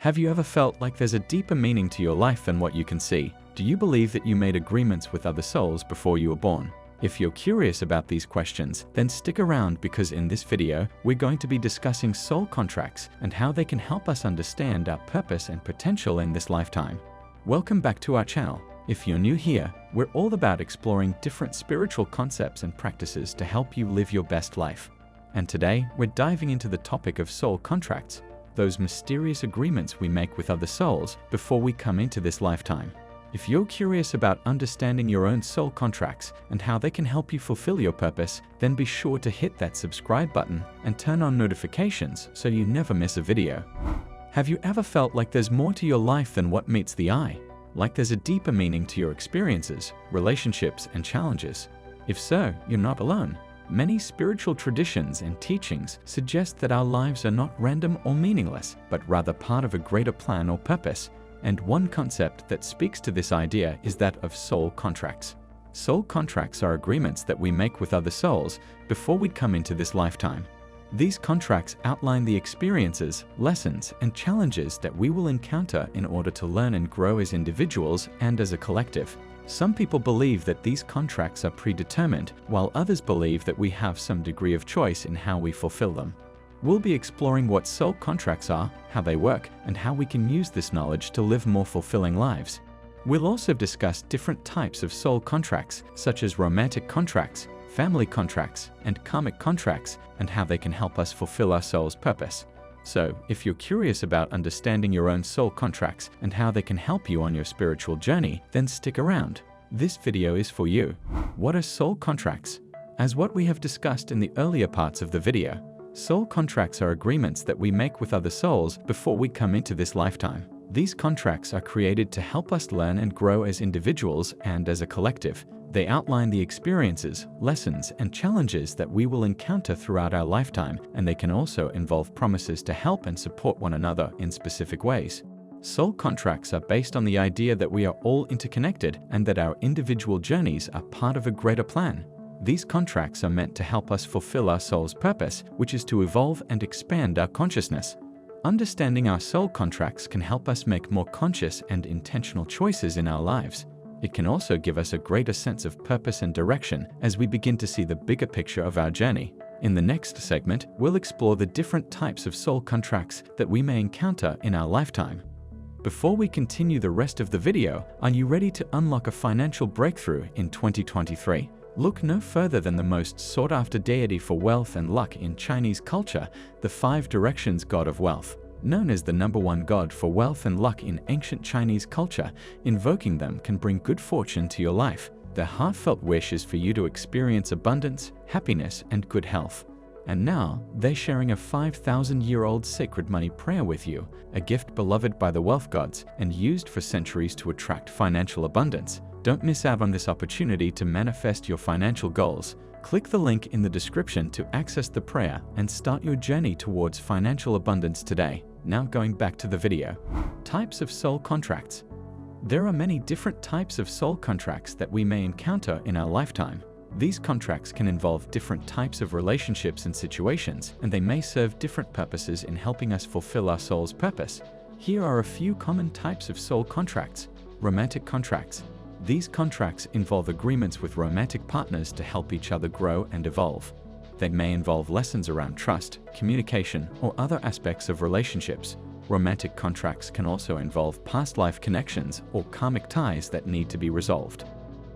Have you ever felt like there's a deeper meaning to your life than what you can see? Do you believe that you made agreements with other souls before you were born? If you're curious about these questions, then stick around because in this video, we're going to be discussing soul contracts and how they can help us understand our purpose and potential in this lifetime. Welcome back to our channel. If you're new here, we're all about exploring different spiritual concepts and practices to help you live your best life. And today, we're diving into the topic of soul contracts, those mysterious agreements we make with other souls before we come into this lifetime. If you're curious about understanding your own soul contracts and how they can help you fulfill your purpose, then be sure to hit that subscribe button and turn on notifications so you never miss a video. Have you ever felt like there's more to your life than what meets the eye? Like there's a deeper meaning to your experiences, relationships, and challenges? If so, you're not alone. Many spiritual traditions and teachings suggest that our lives are not random or meaningless, but rather part of a greater plan or purpose. And one concept that speaks to this idea is that of soul contracts. Soul contracts are agreements that we make with other souls before we come into this lifetime. These contracts outline the experiences, lessons, and challenges that we will encounter in order to learn and grow as individuals and as a collective. Some people believe that these contracts are predetermined, while others believe that we have some degree of choice in how we fulfill them. We'll be exploring what soul contracts are, how they work, and how we can use this knowledge to live more fulfilling lives. We'll also discuss different types of soul contracts, such as romantic contracts, family contracts, and karmic contracts, and how they can help us fulfill our soul's purpose. So, if you're curious about understanding your own soul contracts and how they can help you on your spiritual journey, then stick around. This video is for you. What are soul contracts? As what we have discussed in the earlier parts of the video, soul contracts are agreements that we make with other souls before we come into this lifetime. These contracts are created to help us learn and grow as individuals and as a collective. They outline the experiences, lessons, and challenges that we will encounter throughout our lifetime, and they can also involve promises to help and support one another in specific ways. Soul contracts are based on the idea that we are all interconnected and that our individual journeys are part of a greater plan. These contracts are meant to help us fulfill our soul's purpose, which is to evolve and expand our consciousness. Understanding our soul contracts can help us make more conscious and intentional choices in our lives. It can also give us a greater sense of purpose and direction as we begin to see the bigger picture of our journey. In the next segment, we'll explore the different types of soul contracts that we may encounter in our lifetime. Before we continue the rest of the video, are you ready to unlock a financial breakthrough in 2023? Look no further than the most sought-after deity for wealth and luck in Chinese culture, the Five Directions God of Wealth. Known as the #1 god for wealth and luck in ancient Chinese culture, invoking them can bring good fortune to your life. Their heartfelt wish is for you to experience abundance, happiness, and good health. And now, they're sharing a 5,000-year-old sacred money prayer with you, a gift beloved by the wealth gods and used for centuries to attract financial abundance. Don't miss out on this opportunity to manifest your financial goals. Click the link in the description to access the prayer and start your journey towards financial abundance today. Now going back to the video. Types of soul contracts. There are many different types of soul contracts that we may encounter in our lifetime. These contracts can involve different types of relationships and situations, and they may serve different purposes in helping us fulfill our soul's purpose. Here are a few common types of soul contracts. Romantic contracts. These contracts involve agreements with romantic partners to help each other grow and evolve. They may involve lessons around trust, communication, or other aspects of relationships. Romantic contracts can also involve past life connections or karmic ties that need to be resolved.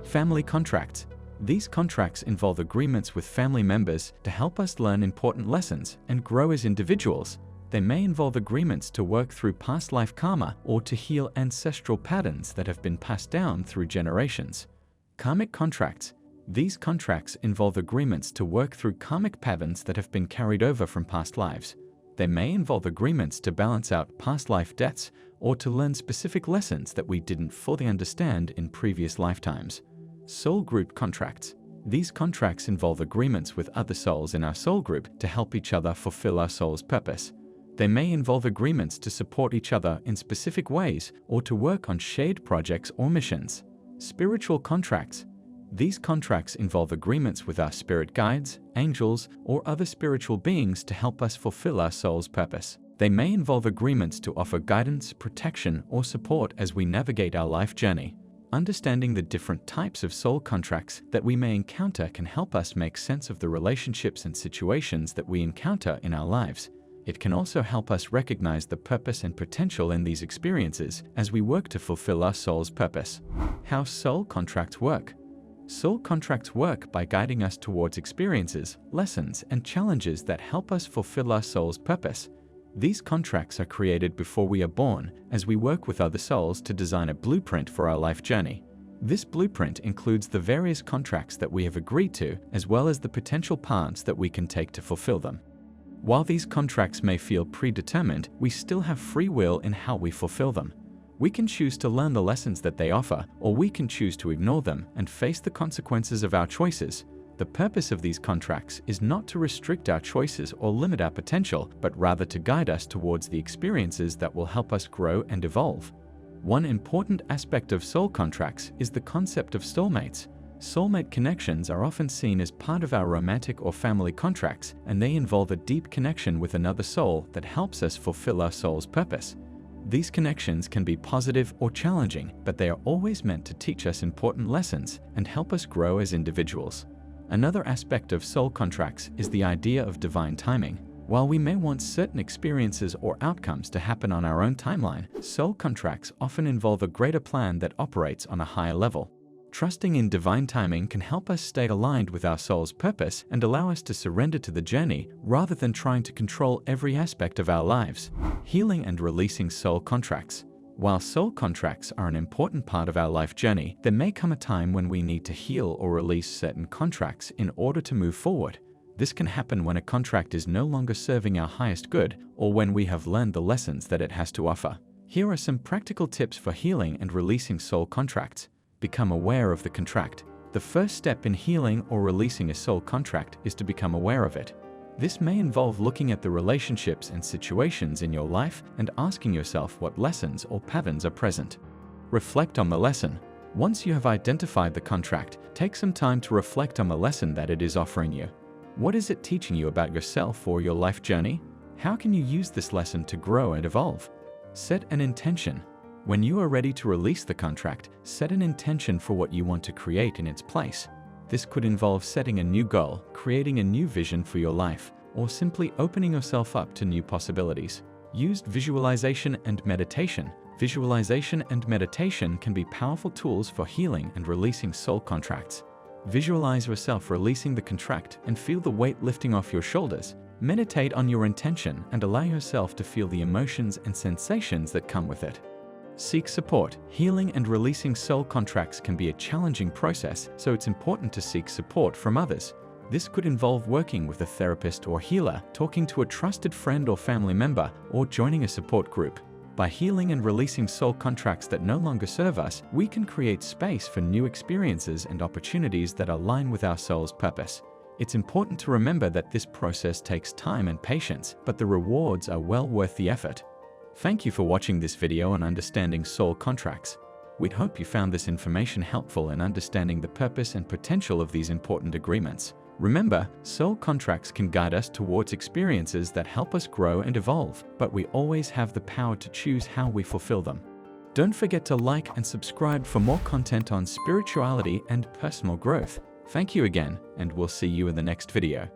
Family contracts. These contracts involve agreements with family members to help us learn important lessons and grow as individuals. They may involve agreements to work through past life karma or to heal ancestral patterns that have been passed down through generations. Karmic contracts. These contracts involve agreements to work through karmic patterns that have been carried over from past lives. They may involve agreements to balance out past life debts or to learn specific lessons that we didn't fully understand in previous lifetimes. Soul group contracts. These contracts involve agreements with other souls in our soul group to help each other fulfill our soul's purpose. They may involve agreements to support each other in specific ways or to work on shared projects or missions. Spiritual contracts. These contracts involve agreements with our spirit guides, angels, or other spiritual beings to help us fulfill our soul's purpose. They may involve agreements to offer guidance, protection, or support as we navigate our life journey. Understanding the different types of soul contracts that we may encounter can help us make sense of the relationships and situations that we encounter in our lives. It can also help us recognize the purpose and potential in these experiences as we work to fulfill our soul's purpose. How soul contracts work. Soul contracts work by guiding us towards experiences, lessons, and challenges that help us fulfill our soul's purpose. These contracts are created before we are born as we work with other souls to design a blueprint for our life journey. This blueprint includes the various contracts that we have agreed to, as well as the potential paths that we can take to fulfill them. While these contracts may feel predetermined, we still have free will in how we fulfill them. We can choose to learn the lessons that they offer, or we can choose to ignore them and face the consequences of our choices. The purpose of these contracts is not to restrict our choices or limit our potential, but rather to guide us towards the experiences that will help us grow and evolve. One important aspect of soul contracts is the concept of soulmates. Soulmate connections are often seen as part of our romantic or family contracts, and they involve a deep connection with another soul that helps us fulfill our soul's purpose. These connections can be positive or challenging, but they are always meant to teach us important lessons and help us grow as individuals. Another aspect of soul contracts is the idea of divine timing. While we may want certain experiences or outcomes to happen on our own timeline, soul contracts often involve a greater plan that operates on a higher level. Trusting in divine timing can help us stay aligned with our soul's purpose and allow us to surrender to the journey rather than trying to control every aspect of our lives. Healing and releasing soul contracts. While soul contracts are an important part of our life journey, there may come a time when we need to heal or release certain contracts in order to move forward. This can happen when a contract is no longer serving our highest good or when we have learned the lessons that it has to offer. Here are some practical tips for healing and releasing soul contracts. Become aware of the contract. The first step in healing or releasing a soul contract is to become aware of it. This may involve looking at the relationships and situations in your life and asking yourself what lessons or patterns are present. Reflect on the lesson. Once you have identified the contract, take some time to reflect on the lesson that it is offering you. What is it teaching you about yourself or your life journey? How can you use this lesson to grow and evolve? Set an intention. When you are ready to release the contract, set an intention for what you want to create in its place. This could involve setting a new goal, creating a new vision for your life, or simply opening yourself up to new possibilities. Use visualization and meditation. Visualization and meditation can be powerful tools for healing and releasing soul contracts. Visualize yourself releasing the contract and feel the weight lifting off your shoulders. Meditate on your intention and allow yourself to feel the emotions and sensations that come with it. Seek support. Healing and releasing soul contracts can be a challenging process, so it's important to seek support from others. This could involve working with a therapist or healer, talking to a trusted friend or family member, or joining a support group. By healing and releasing soul contracts that no longer serve us, we can create space for new experiences and opportunities that align with our soul's purpose. It's important to remember that this process takes time and patience, but the rewards are well worth the effort. Thank you for watching this video on understanding soul contracts. We'd hope you found this information helpful in understanding the purpose and potential of these important agreements. Remember, soul contracts can guide us towards experiences that help us grow and evolve, but we always have the power to choose how we fulfill them. Don't forget to like and subscribe for more content on spirituality and personal growth. Thank you again, and we'll see you in the next video.